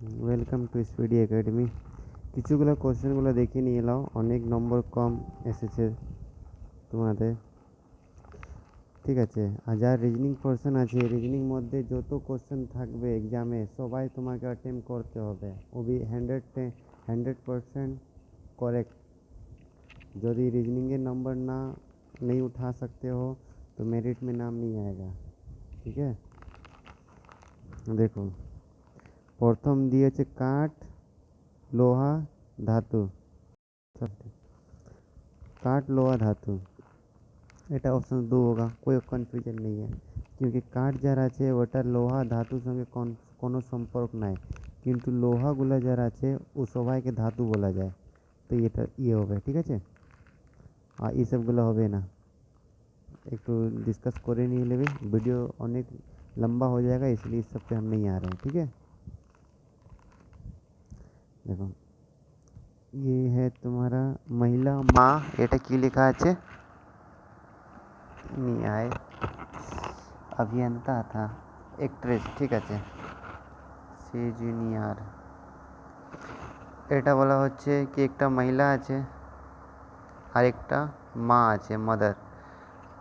Welcome to speedy academy. কিছুগুলো কোশ্চেনগুলো দেখে নিয়ে নাও, অনেক নম্বর কম এসেছে তোমাদের। ঠিক আছে, আর যা রিজনিং পোর্শন আছে, রিজনিং মধ্যে যত কোশ্চেন থাকবে এক্সামে সবাই তোমাকে অ্যাটেম্প করতে হবে। ওবি 100% करेक्ट। यदि रीजनिंग के नंबर ना नहीं उठा सकते हो तो मेरिट में नाम नहीं आएगा। ठीक है, देखो प्रथम दिए काठ लोहा धातु। काठ लोहा धातु, এটা অপশন 2 होगा। कोई কনফিউশন नहीं है, क्योंकि কাঠ যারা আছে ওটা লোহা ধাতুর সঙ্গে কোনো সম্পর্ক নাই, কিন্তু লোহাগুলো যারা আছে ও সবাইকে ধাতু বলা যায়। তো এটা হবে, ঠিক আছে। আর এইসবগুলো হবে না, একটু डिस्कस করে নিয়ে নেবে। वीडियो অনেক लंबा हो जाएगा, इसलिए इस सब पे हम नहीं आ रहे हैं। ठीक है, देखो ये है तुम्हारा महिला माँ, এটা কি লেখা আছে नहीं आए, अभियंता था एक्ट्रेस। ঠিক আছে, সে জুনিয়র। এটা বলা হচ্ছে কি একটা মহিলা আছে আর একটা মা আছে, মাদার।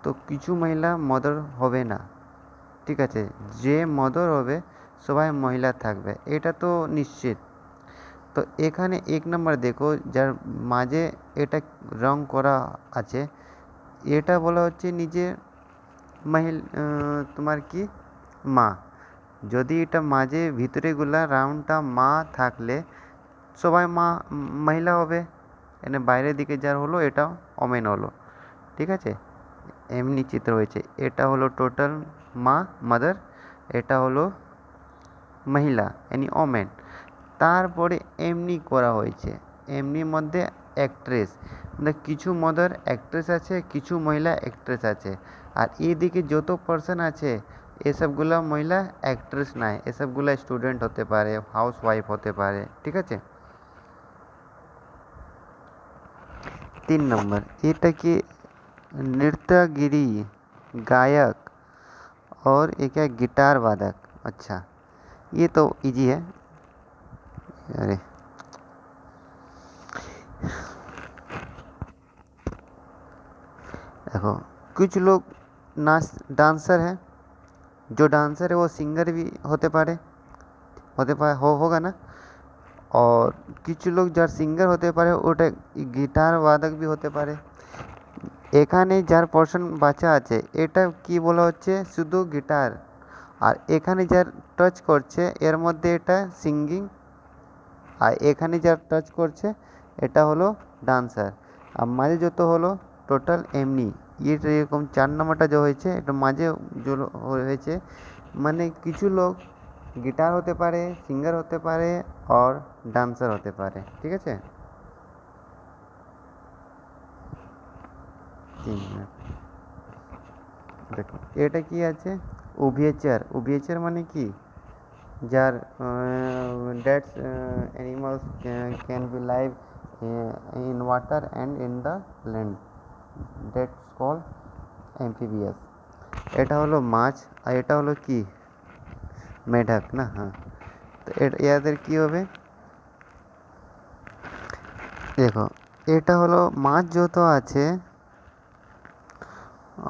তো কিছু মহিলা মাদার হবে না, ঠিক আছে। যে মাদার হবে সবাই মহিলা থাকবে, এটা তো নিশ্চিত। তো এখানে 1 নম্বর দেখো, যার মাঝে এটা রং করা আছে, এটা বলা হচ্ছে নিজে তোমার কি মা। যদি এটা মাঝে ভিতরেগুলা রাউন্ডটা মা থাকলে সবাই মহিলা হবে, এখানে বাইরের দিকে যার হলো এটা ওমেন হলো। ঠিক আছে, এমনি চিত্র হয়েছে। এটা হলো টোটাল মা মাদার, এটা হলো মহিলা यानी ওমেন। তারপরে এমনি করা হয়েছে, এমনির মধ্যে অ্যাক্ট্রেস, মানে কিছু মাদার অ্যাক্ট্রেস আছে, কিছু মহিলা অ্যাক্ট্রেস আছে। আর এইদিকে যত পার্সন আছে এসবগুলো মহিলা অ্যাক্ট্রেস নয়, এসবগুলো স্টুডেন্ট হতে পারে, হাউস ওয়াইফ হতে পারে। ঠিক আছে, 3 नंबर এটা কি नृत्यगिरी गायक और एक है गिटार वादक। अच्छा, ये तो इजी है। अरे देखो कुछ लोग नाच डांसर है, जो डांसर है वो सिंगर भी होगा ना। और কিছু লোক যার সিঙ্গার হতে পারে ওটা গিটার বাদক भी হতে পারে। এখানে যার পোর্শন বাঁচা আছে এটা কি বলা হচ্ছে শুধু গিটার, আর এখানে যার টাচ করছে এর মধ্যে এটা সিঙ্গিং, আর এখানে যার টাচ করছে এটা হলো ডান্সার। আর মাঝে যত হলো টোটাল এমনি। এটা এরকম 4 নম্বরটা যে হয়েছে এটা মাঝে যে হয়েছে, মানে কিছু লোক গিটার হতে পারে, সিঙ্গার হতে পারে, আর ডান্সার হতে পারে। ঠিক আছে, 3 মিনিট দেখো এটা কি আছে উভয়চর। উভয়চর মানে কি, যার that's animals can be live in water and in the land, that's call amphibious. এটা হলো মাছ, আর এটা হলো কি মেঢক না। হ্যাঁ, তো এদের কি হবে দেখো, এটা হলো মাছ যত আছে।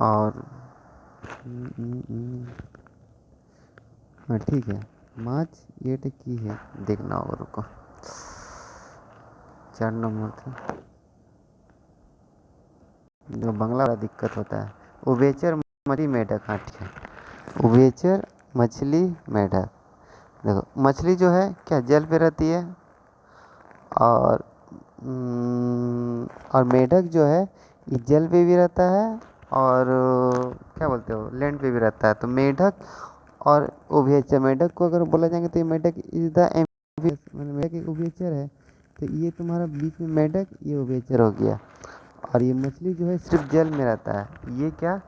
और हाँ ठीक है, माछ ये की है देखना होगा, रुको 4 नंबर था जो बांग्ला वाला दिक्कत होता है। उभयचर मछली मेढक, हाँ ठीक है, उभयचर मछली मेढक। देखो मछली जो है क्या जल पे रहती है, और मेढक जो है ये जल पे भी रहता है, और क्या बोलते हो लैंड पे भी रहता है। तो मेढक और उभयचर, मेढक को अगर बोला जाएंगे तो ये मेढक इज द मेढक एक उभयचर है। तो ये तुम्हारा बीच में मेढक, ये उभयचर हो गया। और ये मछली जो है सिर्फ जल में रहता है, ये क्या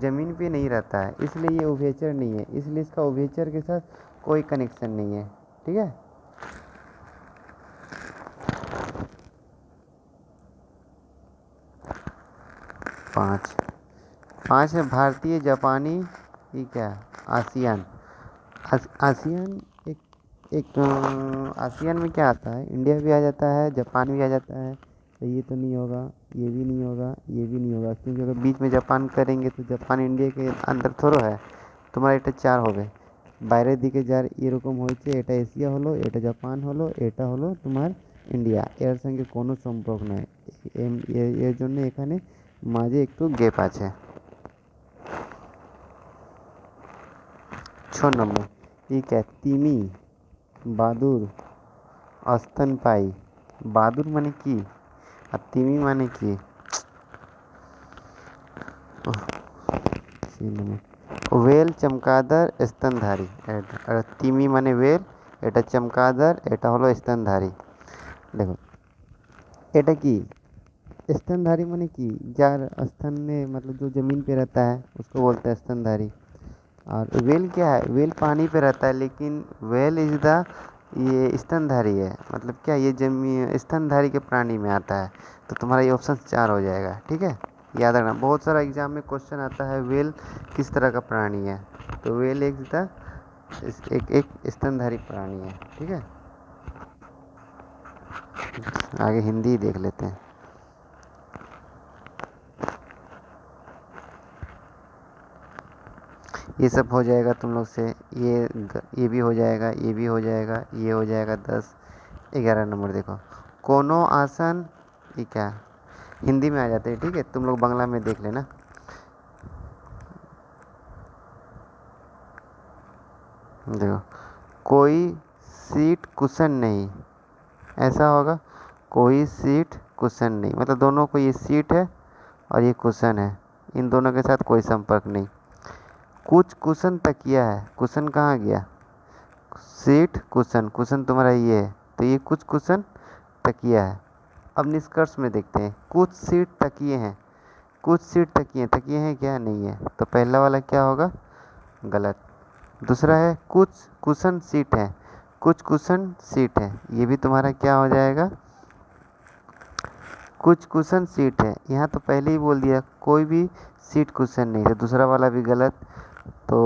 ज़मीन पे नहीं रहता है, इसलिए ये उभयचर नहीं है, इसलिए इसका उभयचर के साथ कोई कनेक्शन नहीं है। ठीक है, 5 है भारतीय जापानी, ये क्या आसियान। आसियान एक एक आसियान में क्या आता है, इंडिया भी आ जाता है, जापान भी आ जाता है। तो ये तो नहीं होगा, ये भी नहीं होगा, ये भी नहीं होगा, क्योंकि अगर बीच में जापान करेंगे तो जापान इंडिया के अंदर थोड़ो है। তোমার এটা 4 হবে, বাইরের দিকে যার এরকম হয়েছে, এটা এশিয়া হলো, এটা জাপান হলো, এটা হলো তোমার ইন্ডিয়া, এর সঙ্গে কোনো সম্পর্ক নয়। এর জন্য এখানে মাঝে একটু গ্যাপ আছে। 6 নম্বর, ये क्या है? তিমি, বাদুর, স্তন্যপায়ী। বাদুর মানে কি আর তিমি মানে কি? ওয়েল, চমকাদার, স্তনধারী। আর তিমি মানে ওয়েল, এটা চমকাদার, এটা হলো স্তনধারী। দেখো এটা কি, स्तनधारी माने कि जार स्तन में मतलब जो जमीन पे रहता है उसको बोलते हैं स्तनधारी। और वेल क्या है, वेल पानी पे रहता है, लेकिन वेल इज द, ये स्तनधारी है, मतलब क्या ये जमीन स्तनधारी के प्राणी में आता है। तो तुम्हारा ये ऑप्शन 4 हो जाएगा। ठीक है, याद रखना, बहुत सारा एग्जाम में क्वेश्चन आता है वेल किस तरह का प्राणी है। तो वेल एक स्तनधारी प्राणी है। ठीक है, आगे हिंदी देख लेते हैं। ये सब हो जाएगा तुम लोग से, ये भी हो जाएगा, ये भी हो जाएगा, ये हो जाएगा 10। 11 नंबर देखो, कोनो आसन, ये क्या, हिंदी में आ जाते हैं। ठीक है, तुम लोग बांग्ला में देख लेना। देखो, कोई सीट कुशन नहीं, ऐसा होगा, कोई सीट कुशन नहीं, मतलब दोनों को, ये सीट है और ये कुशन है, इन दोनों के साथ कोई संपर्क नहीं। कुछ कुशन तकिया है, कुशन कहाँ गया, सीट कुशन, कुशन तुम्हारा ये है, तो ये कुछ कुशन तकिया है। अब निष्कर्ष में देखते हैं, कुछ सीट तकिए हैं, कुछ सीट तकिए, तकिए हैं क्या, नहीं है, तो पहला वाला क्या होगा, गलत। दूसरा है कुछ कुशन सीट है, कुछ कुशन सीट है, ये भी तुम्हारा क्या हो जाएगा, कुछ कुशन सीट है। यहाँ तो पहले ही बोल दिया कोई भी सीट कुशन नहीं, तो दूसरा वाला भी गलत। तो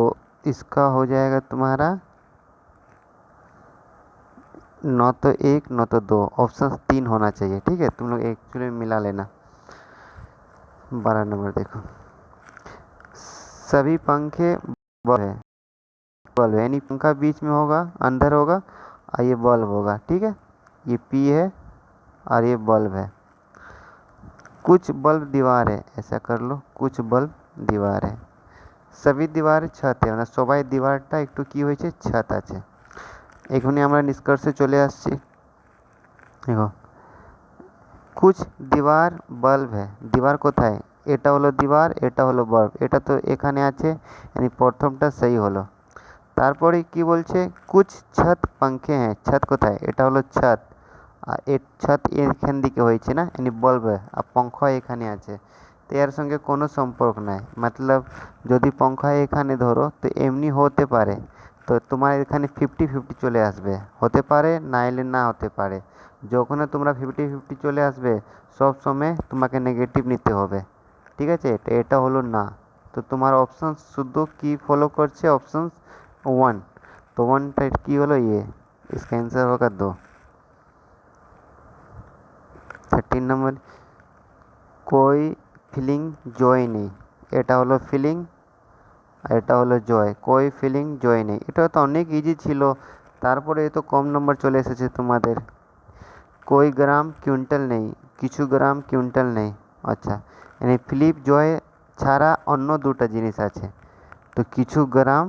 इसका हो जाएगा तुम्हारा न तो 1 न तो 2, ऑप्शन 3 होना चाहिए। ठीक है, तुम लोग एक्चुअली में मिला लेना। 12 नंबर देखो, सभी पंखे बल्ब है, बल्ब है, यानी पंखा बीच में होगा, अंदर होगा, और ये बल्ब होगा। ठीक है, ये पी है और ये बल्ब है। कुछ बल्ब दीवार है, ऐसा कर लो, कुछ बल्ब दीवार है। सभी दीवार छत है, মানে সবাই দীवाরটা একটু কি হয়েছে, ছাদ আছে। এখানে আমরা নিষ্কর্ষে চলে আসছি। দেখো, कुछ दीवार बल्ब है, दीवार কোথায়, এটা হলো দীवार, এটা হলো বাল্ব, এটা তো এখানে আছে, यानी প্রথমটা সহি হলো। তারপরে কি বলছে, कुछ छत पंखे हैं, छत কোথায়, এটা হলো ছাদ, আর ছাদ এখান দিকে হয়েছে না, यानी बल्ब है, আর पंखा এখানে আছে। তো এর সঙ্গে কোনো সম্পর্ক নাই, मतलब যদি पंखा এখানে ধরো তো এমনি হতে পারে, তো তোমার এখানে 50-50 চলে আসবে, হতে পারে নাইলে না হতে পারে। যখন তোমরা 50-50 চলে আসবে, সব সময় তোমাকে নেগেটিভ নিতে হবে। ঠিক আছে, তো এটা হলো না। তো তোমার অপশন শুধু কি ফলো করছে, অপশন 1, तो 1টা কি হলো, ये इसका आंसर होगा 2। 13 नंबर, कोई ফিলিং জয় নেই, এটা হলো ফিলিং, এটা হলো জয়, कोई ফিলিং জয় নেই, এটা তো অনেক ইজি ছিল, তারপরে তো কম নম্বর চলে এসেছে তোমাদের। कोई গ্রাম কুইন্টাল নেই, কিছু গ্রাম কুইন্টাল নেই, আচ্ছা, মানে ফিলিপ জয় ছাড়া অন্য দুটো জিনিস আছে, তো কিছু গ্রাম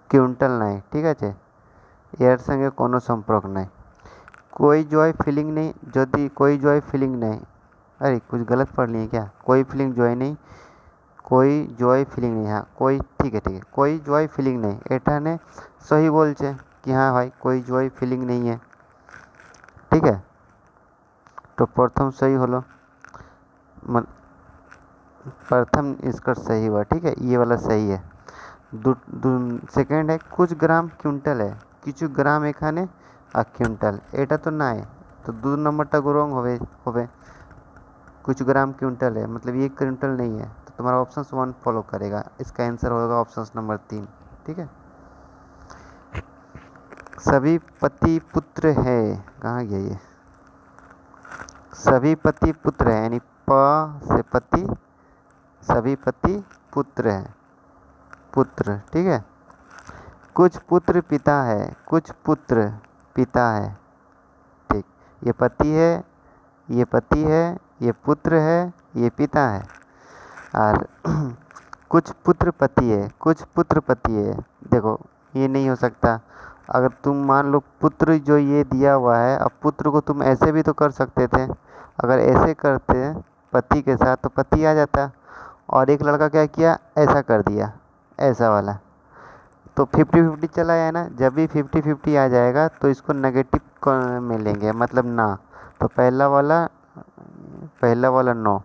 কুইন্টাল নাই। ঠিক আছে, এর সঙ্গে কোনো সম্পর্ক নাই। कोई जॉय फीलिंग नहीं, यदि कोई जॉय फीलिंग नहीं, अरे कुछ गलत पढ़ लिए क्या, कोई फीलिंग जॉय नहीं, कोई जॉय फीलिंग नहीं, हाँ कोई, ठीक है ठीक है, कोई जॉय फीलिंग नहीं, এখানে सही बोलছে कि हाँ भाई कोई जॉय फीलिंग नहीं है। ठीक है, तो प्रथम सही হলো, प्रथम इसका सही हुआ। ठीक है, ये वाला सही है। सेकेंड है कुछ ग्राम क्विंटल है, কিছু গ্রাম এখানে আর কুইন্টাল, এটা তো নাই, तो 2 नंबरটা रॉन्ग হবে। कुछ ग्राम क्विंटल है, मतलब ये क्विंटल नहीं है, तो तुम्हारा ऑप्शन 1 फॉलो करेगा, इसका आंसर होगा ऑप्शन नंबर 3। ठीक है, सभी पति पुत्र है, कहाँ गया ये, सभी पति पुत्र है यानी प से पति, सभी पति पुत्र है, पुत्र, ठीक है। कुछ पुत्र पिता है, कुछ पुत्र पिता है, ठीक। ये पति है, ये पति है, ये पुत्र है, ये पिता है। और कुछ पुत्र पति है, कुछ पुत्र पति है, देखो ये नहीं हो सकता। अगर तुम मान लो पुत्र जो ये दिया हुआ है, अब पुत्र को तुम ऐसे भी तो कर सकते थे, अगर ऐसे करते पति के साथ तो पति आ जाता, और एक लड़का क्या किया, ऐसा कर दिया, ऐसा वाला, तो 50-50 चला है ना। जब भी 50-50 आ जाएगा तो इसको नेगेटिव में लेंगे, मतलब ना, तो पहला वाला नो।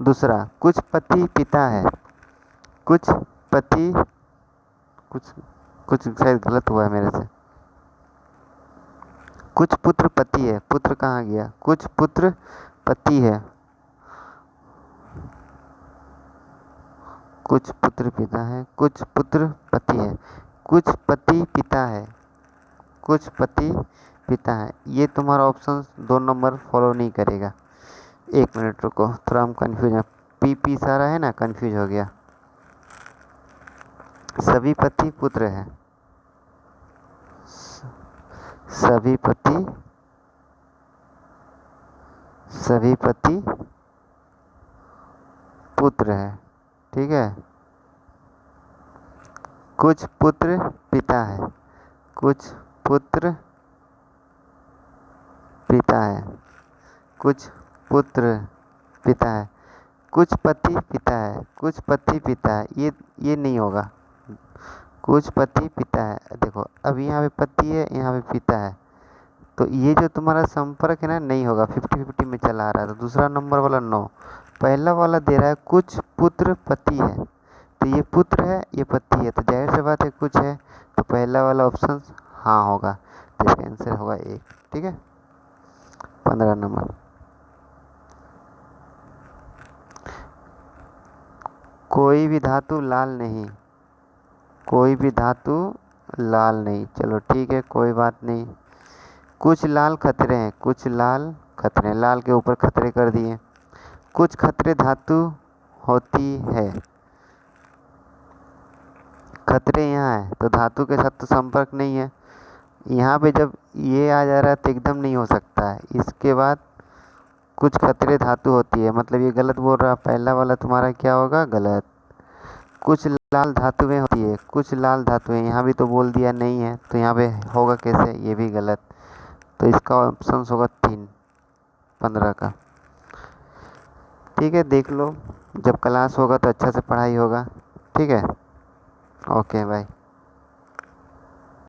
दूसरा, कुछ पति पिता है, कुछ पति, कुछ कुछ शायद गलत हुआ है मेरे से, कुछ पुत्र पति है, पुत्र कहाँ गया, कुछ पुत्र पति है, कुछ पुत्र पिता है, कुछ पुत्र पति है, कुछ पति पिता है, कुछ पति पिता है। ये तुम्हारा ऑप्शन 2 नंबर फॉलो नहीं करेगा। एक मिनट रुको, थोड़ा हम कंफ्यूज हैं, पी सारा है ना, कंफ्यूज हो गया। सभी पति पुत्र है, सभी पति, सभी पति पुत्र है, ठीक है। कुछ पुत्र पिता है, कुछ पुत्र पिता है, कुछ पुत्र पिता है, कुछ पति पिता है, कुछ पति पिता है, ये नहीं होगा। कुछ पति पिता है, देखो अब यहाँ पे पति है, यहाँ पे पिता है, तो ये जो तुम्हारा संपर्क है ना, नहीं होगा, 50-50 में चला आ रहा है। तो दूसरा नंबर वाला नो। पहला वाला दे रहा है कुछ पुत्र पति है, तो ये पुत्र है, ये पति है, तो जाहिर सी बात है कुछ है, तो पहला वाला ऑप्शन हाँ होगा, तो इसका आंसर होगा 1, ठीक है। 15 नंबर, कोई भी धातु लाल नहीं, कोई भी धातु लाल नहीं, चलो ठीक है, कोई बात नहीं। कुछ लाल खतरे हैं, कुछ लाल खतरे, लाल के ऊपर खतरे कर दिए। कुछ खतरे धातु होती है, खतरे यहाँ है तो धातु के साथ तो संपर्क नहीं है। यहाँ पे जब ये आ जा रहा है तो एकदम नहीं हो सकता है। इसके बाद कुछ खतरे धातु होती है, मतलब ये गलत बोल रहा, पहला वाला तुम्हारा क्या होगा, गलत। कुछ लाल धातुएं होती है, कुछ लाल धातुएं, यहाँ भी तो बोल दिया नहीं है, तो यहाँ पे होगा कैसे, ये भी गलत, तो इसका ऑप्शन होगा 3, 15 का। ठीक है, देख लो, जब क्लास होगा तो अच्छा से पढ़ाई होगा, ठीक है। Okay bye.